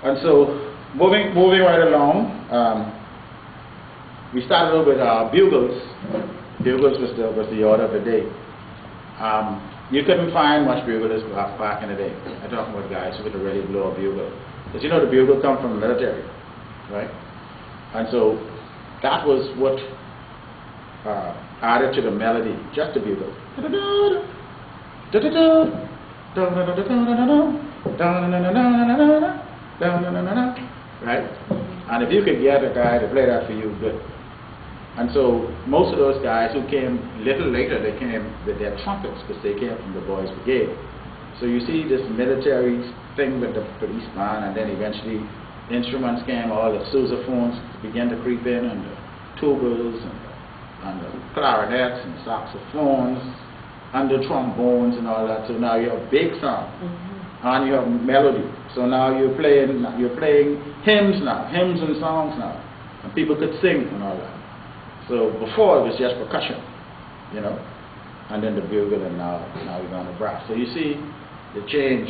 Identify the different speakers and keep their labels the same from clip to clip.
Speaker 1: And so, moving right along, we started over with bugles. Bugles was the order of the day. You couldn't find much buglers back in the day. I'm talking about guys who could really blow a bugle. Because you know the bugle come from the military, right? And so that was what added to the melody, just the bugle. Right? And if you could get a guy to play that for you, good. And so most of those guys who came a little later, they came with their trumpets because they came from the Boys Brigade. So you see this military thing with the policeman, and then eventually instruments came, all the sousaphones began to creep in, and the tubas, and the clarinets, and saxophones, and the trombones, and all that. So now you have big sound, and you have melody. So now you're playing hymns now, hymns and songs now, and people could sing and all that. So before it was just percussion, you know, and then the bugle, and now we're going to brass. So you see the change.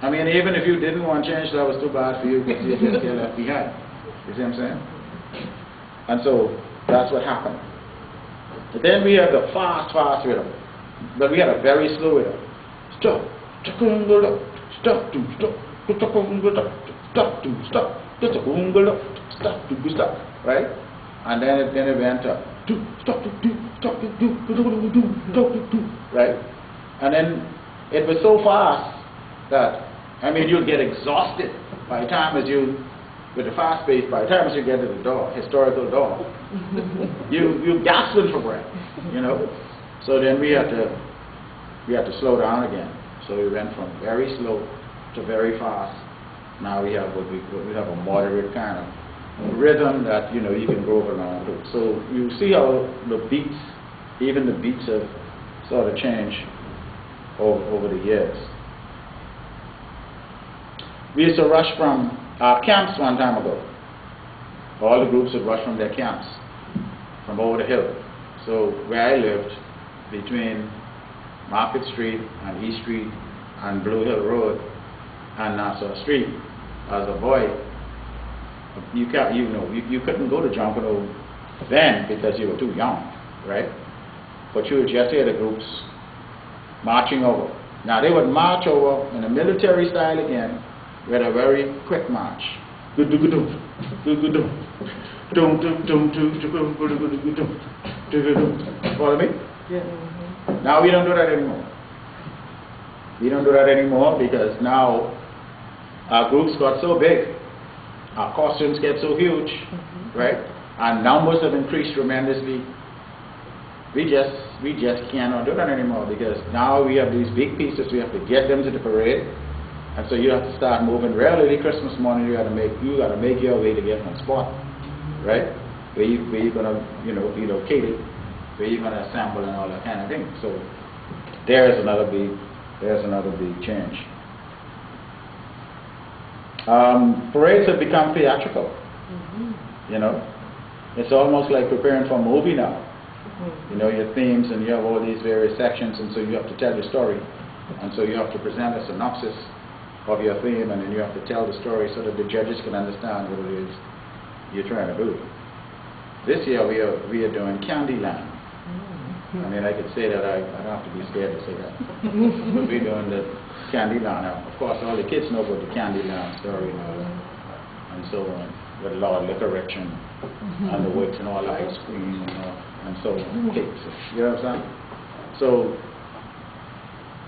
Speaker 1: I mean, even if you didn't want change, that was too bad for you because you just get left behind. You see what I'm saying? And so that's what happened. But then we had the fast rhythm, but we had a very slow rhythm. Stop, stop, right? And then it went up, right? And then it was so fast that, I mean, you'd get exhausted by the time as you, with the fast pace, by the time as you get to the door, historical door, you gasping for breath, you know? So then we had to slow down again. So we went from very slow to very fast. Now we have we have a moderate kind of rhythm that, you know, you can groove along to. So you see how the beats, even the beats have sort of changed over the years. We used to rush from our camps one time ago. All the groups would rush from their camps, from over the hill. So where I lived, between Market Street and East Street and Blue Hill Road and Nassau Street, as a boy, you couldn't go to Junkanoo then because you were too young, right? But you would just hear the groups marching over. Now they would march over in a military style again, with a very quick march. Follow me?
Speaker 2: Yeah.
Speaker 1: Now we don't do that anymore. We don't do that anymore because now our groups got so big, our costumes get so huge, right? Our numbers have increased tremendously. We just cannot do that anymore because now we have these big pieces. We have to get them to the parade, and so you have to start moving. Early Christmas morning, you got to make your way to get on spot, right? Where you're gonna relocate it, where you're gonna assemble and all that kind of thing. So there's another big change. Parades have become theatrical. You know, it's almost like preparing for a movie now. You know, your themes, and you have all these various sections, and so you have to tell your story, and so you have to present a synopsis of your theme, and then you have to tell the story so that the judges can understand what it is you're trying to do. This year we are doing Candyland. I mean, I could say that, I don't have to be scared to say that. But we're doing the Candyland. Now, of course, all the kids know about the Candyland story and all that, and so on, with a lot of licorice and the wicks and all the ice cream and so on, cakes. You know what I'm saying? So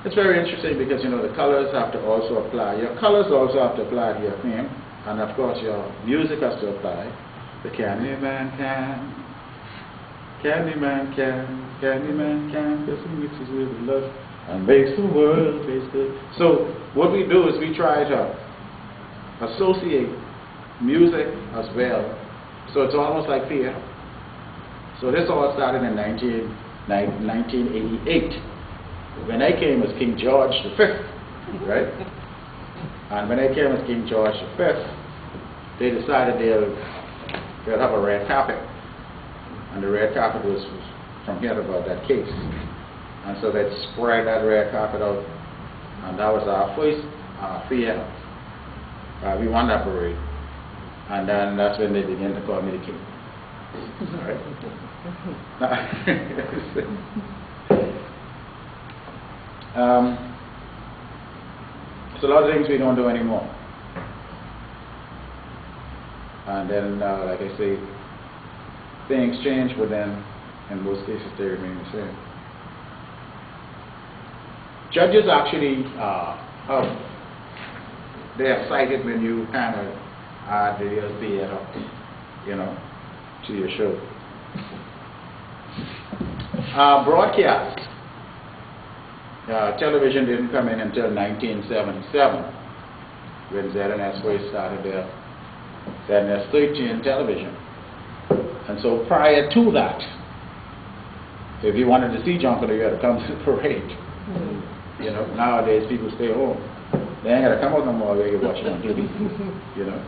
Speaker 1: it's very interesting because, you know, the colors have to also apply. Your colors also have to apply to your theme, and of course your music has to apply. The Candyman can, Candyman can, Candyman can, because he mixes with love and makes the world taste good. So what we do is we try to associate music as well. So it's almost like theater. So this all started in 1988. When I came as King George V, right? And when I came as King George V, they decided they'll have a red carpet. And the red carpet was from here to about that case. And so they'd spread that red carpet out, and that was our first theater. We won that parade. And then that's when they began to call me the king. All right? So a lot of things we don't do anymore. And then, like I say, things change, but then in most cases they remain the same. Judges actually, they are cited when you kind of add the theater, you know, to your show. Broadcast. Television didn't come in until 1977, when ZNS first started their ZNS 13 television. And so prior to that, if you wanted to see Junkanoo, you had to come to the parade. You know, nowadays people stay home. They ain't got to come out no more where you watch it on TV. You know,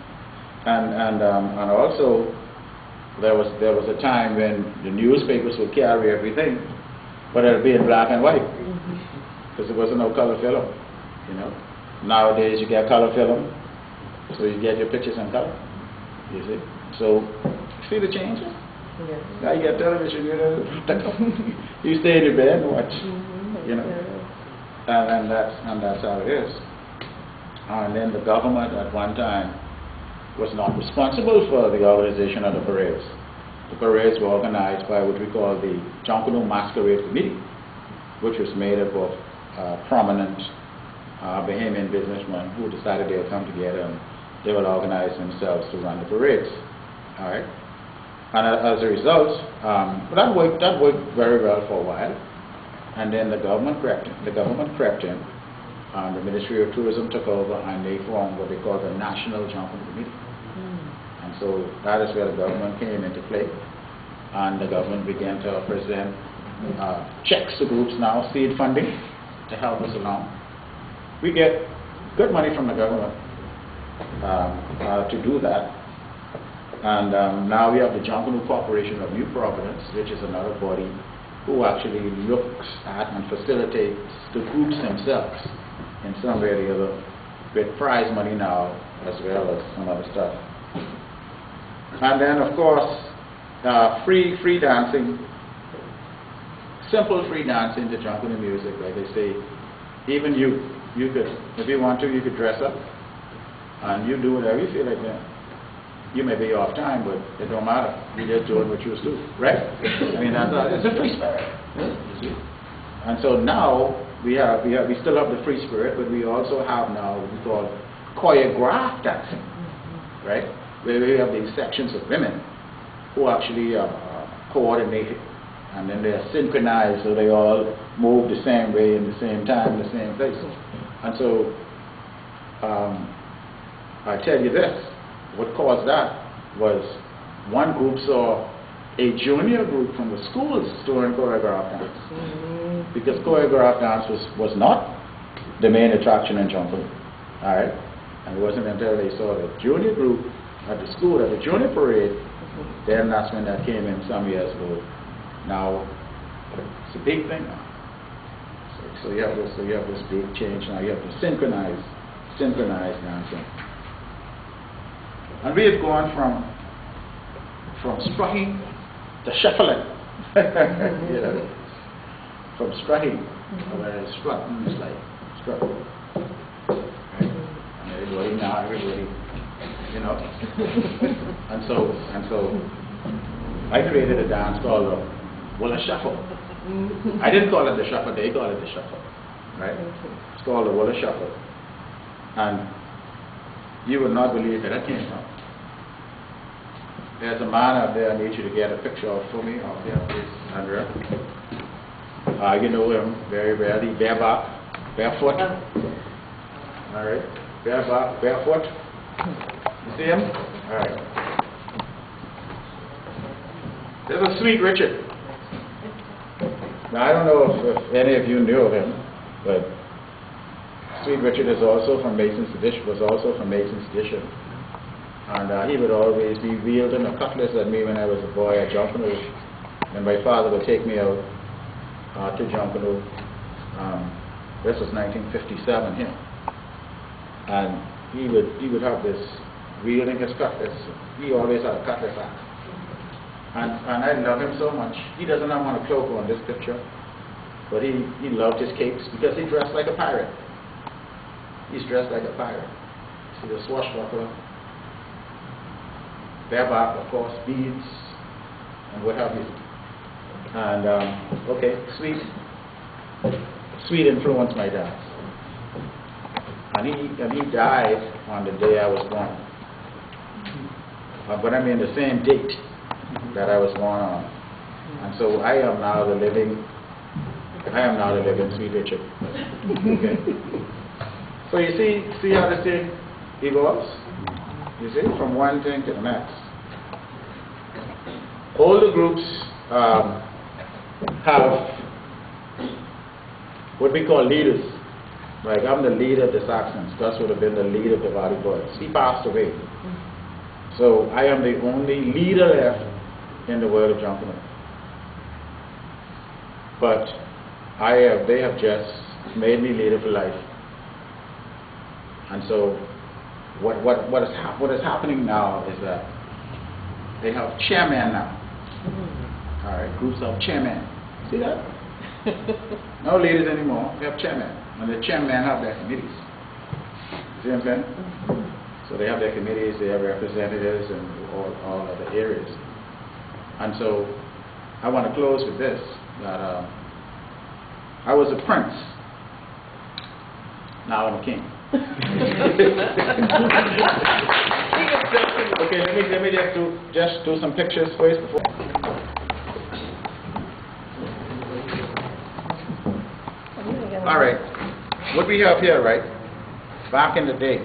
Speaker 1: and also there was a time when the newspapers would carry everything, but it'd be in black and white because there wasn't no color film. You know, nowadays you get color film, so you get your pictures in color. You see, so see the changes. Yes. Now you get television, you know, you stay in your bed and watch. You know, and that's how it is. And then the government at one time was not responsible for the organization of the parades. The parades were organized by what we call the Junkanoo Masquerade Committee, which was made up of prominent Bahamian businessmen who decided they would come together and they would organize themselves to run the parades. All right, and as a result, that worked very well for a while. And then the government crept in. The Ministry of Tourism took over and they formed what they call the National Junkanoo Committee. And so that is where the government came into play. And the government began to present checks to groups now, seed funding, to help us along. We get good money from the government to do that. And now we have the Junkanoo Corporation of New Providence, which is another body who actually looks at and facilitates the groups themselves in some way or the other, with prize money now as well as some other stuff. And then of course, free dancing, simple free dancing to Junkanoo music, like they say. Even you could, if you want to, you could dress up and you do whatever you feel like doing. You may be off time, but it don't matter. You just doing what you was doing, right? I mean, it's a free spirit. You see? And so now we still have the free spirit, but we also have now what we call choreographed dancing, right? Where we have these sections of women who actually are coordinated, and then they are synchronized, so they all move the same way in the same time, in the same place. And so I tell you this. What caused that was one group saw a junior group from the schools doing choreographed dance. Because choreographed dance was not the main attraction in Junkanoo. All right? And it wasn't until they saw the junior group at the school, at the junior parade, then that's when that came in some years ago. Now, it's a big thing now. So you have this big change now. You have to synchronize dancing. And we have gone from strutting to shuffling. You know, from strutting, where strutting is like strut. Right? And everybody, you know. and so I created a dance called the Vola Shuffle. I didn't call it the shuffle, they call it the shuffle. Right? It's called the Vola Shuffle. And you would not believe where that came from. There's a man out there I need you to get a picture of for me of there, please, Andrea. You know him very well. He's barefoot. All right, barefoot. You see him? All right. There's a Sweet Richard. Now I don't know if any of you knew of him, but Sweet Richard is also from Mason's Edition. And he would always be wielding a cutlass at me when I was a boy at Junkanoo. And my father would take me out to Junkanoo. This was 1957 here. And he would have this wheel in his cutlass. He always had a cutlass axe. And I love him so much. He doesn't have on a cloak on this picture, but he loved his capes because he dressed like a pirate. He's dressed like a pirate. See the swashbuckler, bareback, of course, beads, and what have you. And okay, sweet influence, my dad. And he died on the day I was born. But I mean the same date that I was born on. And so I am now the living Sweet Richard. Okay. So you see how this thing evolves? You see, from one thing to the next. All the groups have what we call leaders. Like I'm the leader of the Saxons. Gus would have been the leader of the Valley Boys. He passed away. So I am the only leader left in the world of Junkanoo. But they have just made me leader for life. And so what is happening now is that they have chairmen now. All right, groups of chairmen. See that? No leaders anymore. They have chairmen. And the chairmen have their committees. See what I'm saying? So they have their committees, they have representatives in all other areas. And so I want to close with this, that I was a prince. Now I'm a king. Okay, let me just do some pictures first before. All right, what we have here, right? Back in the day,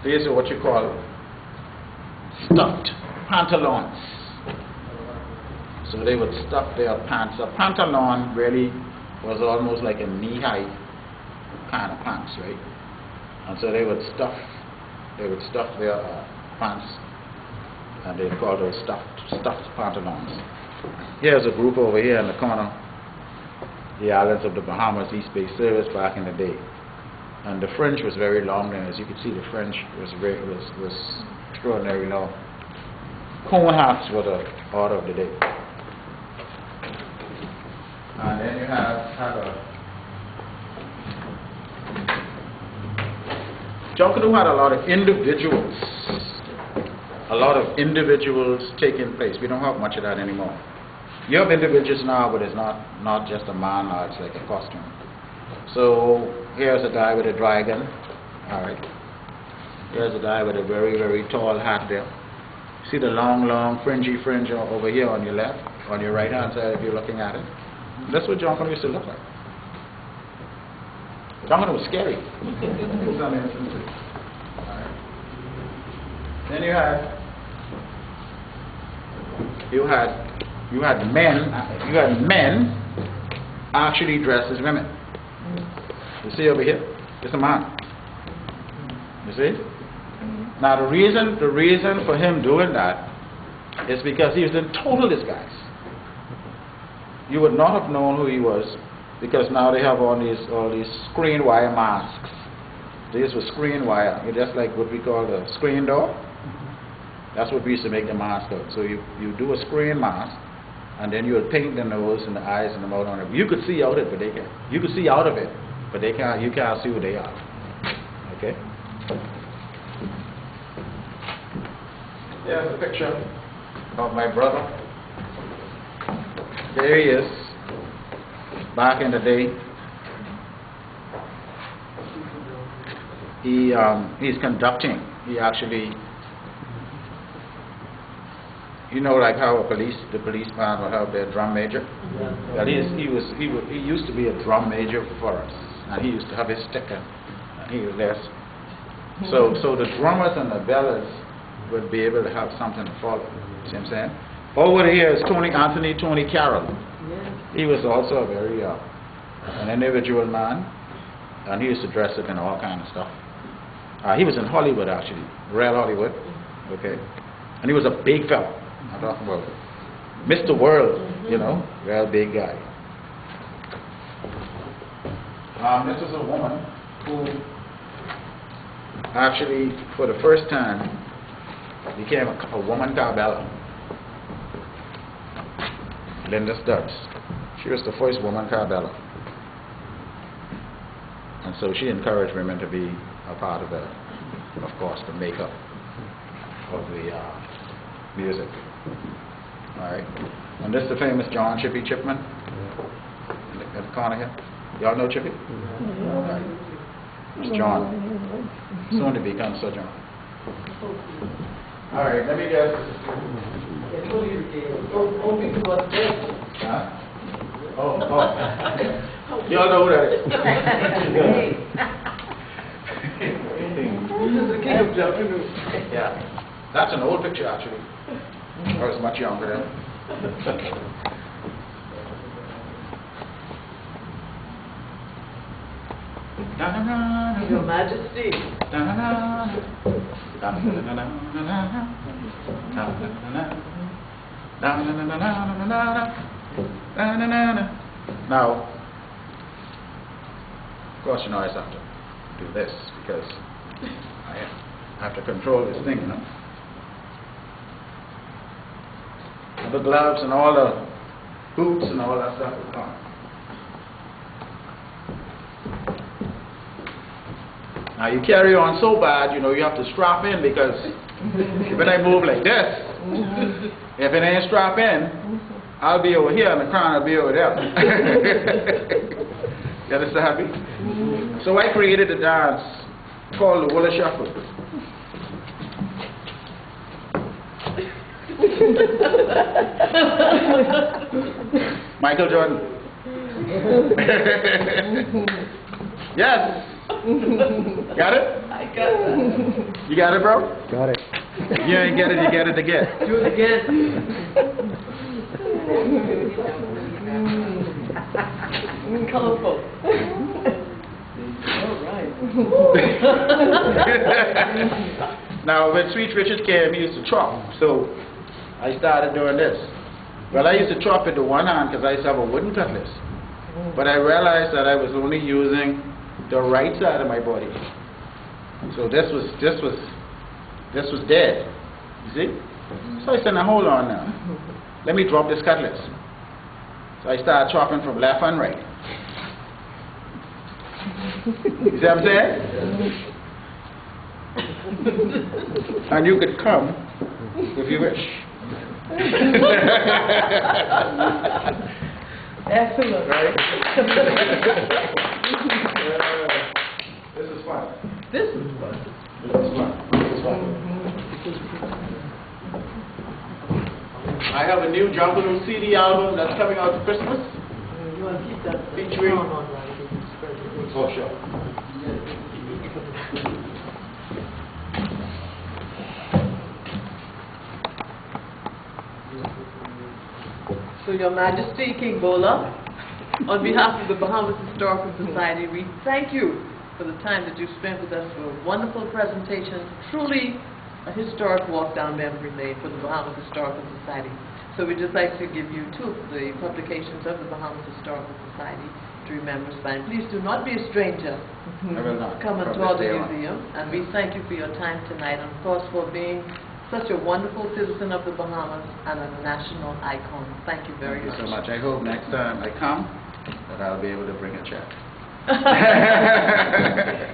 Speaker 1: these are what you call stuffed pantaloons. So they would stuff their pants. A pantalon really was almost like a knee-high kind of pants, right? And so they would stuff their pants, and they call those stuffed pantaloons. Here's a group over here in the corner, the islands of the Bahamas, East Bay Service back in the day. And the fringe was very long then. As you can see, the fringe was extraordinarily long. Cone hats were the order of the day. And then you had Junkanoo had a lot of individuals taking place. We don't have much of that anymore. You have individuals now, but it's not just a man now, it's like a costume. So here's a guy with a dragon. All right. Here's a guy with a very, very tall hat there. See the long fringy fringe over here on your left, on your right hand side if you're looking at it. That's what Junkanoo used to look like. Junkanoo was scary. Alright. Then you had men actually dressed as women. You see over here? It's a man. You see? Now the reason for him doing that is because he was in total disguise. You would not have known who he was, because now they have all these screen wire masks. These were screen wire. It's just like what we call the screen door. That's what we used to make the mask out. So you do a screen mask, and then you would paint the nose and the eyes and the mouth on it. You could see out of it, but they can't. You could see out of it, but they can't. You can't see who they are. Okay. Here's a picture of my brother. There he is. Back in the day, he's conducting. He actually, you know, like how the policeman will have their drum major. Well, he used to be a drum major for us, and he used to have his sticker. He was there. So the drummers and the bellers would be able to have something to follow. See what I'm saying? Over here is Tony Carroll. He was also a very an individual man, and he used to dress up in all kind of stuff. He was in Hollywood, actually, real Hollywood, okay, and he was a big fella. I'm talking about Mr. World, you know, real big guy. This is a woman who actually, for the first time, became a woman carbella. Linda Stubbs. She was the first woman carbella. And so she encouraged women to be a part of the, of course, the makeup of the music. All right. And this is the famous John Chippy Chipman in the corner here. Y'all know Chippy? All right. It's John. Soon to become Sir John. All right, let me guess. Huh? Oh. Y'all know who that is?
Speaker 2: This is the king of Junkanoo.
Speaker 1: Yeah. That's an old picture, actually. I was much younger then.
Speaker 2: Your Majesty.
Speaker 1: Now, of course, you know, I just have to do this because I have to control this thing, you know. And the gloves and all the boots and all that stuff will come. Now you carry on so bad, you know, you have to strap in because when I move like this, if it ain't strap in, I'll be over here and the crown will be over there. You understand me? So I created a dance called the Vola Shuffle. Michael Jordan. Yes. Got it?
Speaker 2: I got that.
Speaker 1: You got it, bro?
Speaker 3: Got it.
Speaker 1: You ain't get it, you get it again.
Speaker 2: Do it again. Colorful. All right.
Speaker 1: Now, when Sweet Richard came, he used to chop. So, I started doing this. Well, I used to chop it to one hand because I used to have a wooden cutlass. But I realized that I was only using the right side of my body. So this was dead. You see? So I said, now hold on now. Let me drop this cutlass. So I started chopping from left and right. You see what I'm saying? And you could come if you wish.
Speaker 2: Excellent.
Speaker 1: Right? This is fun.
Speaker 2: This is fun.
Speaker 1: This is fun. This is fun. I have a new Junkanoo CD album that's coming out for Christmas.
Speaker 2: You want to keep that
Speaker 1: Featuring.
Speaker 2: on, right?
Speaker 1: Oh, sure.
Speaker 2: So, Your Majesty, King Vola, on behalf of the Bahamas Historical Society, we thank you for the time that you spent with us for a wonderful presentation, truly a historic walk down memory lane for the Bahamas Historical Society. So we'd just like to give you two of the publications of the Bahamas Historical Society to remember us by. And please do not be a stranger.
Speaker 1: I will not.
Speaker 2: Come and tour the museum. And we thank you for your time tonight, and of course for being such a wonderful citizen of the Bahamas and a national icon. Thank you very much.
Speaker 1: Thank you so much. I hope next time I come that I'll be able to bring a check.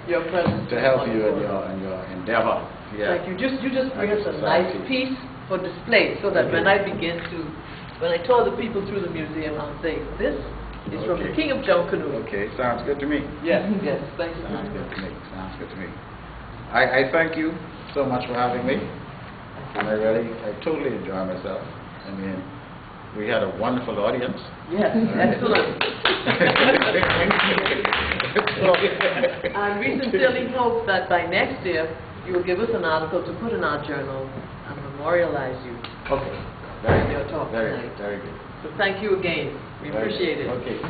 Speaker 2: Your presence
Speaker 1: to help you in your endeavor. Yeah.
Speaker 2: Thank you. You just bring us a nice piece for display, so that when I tour the people through the museum, I'll say, this is from the King of Junkanoo.
Speaker 1: Okay, sounds good to me.
Speaker 2: Yes, yes, thank you.
Speaker 1: Sounds good to me. Sounds good to me. I thank you so much for having me. And I totally enjoy myself. I mean, we had a wonderful audience.
Speaker 2: Yes, excellent. And we sincerely hope that by next year you will give us an article to put in our journal and memorialize you.
Speaker 1: Okay.
Speaker 2: Very your talk
Speaker 1: very
Speaker 2: tonight.
Speaker 1: good. Very good.
Speaker 2: So thank you again. We appreciate it.
Speaker 1: Okay.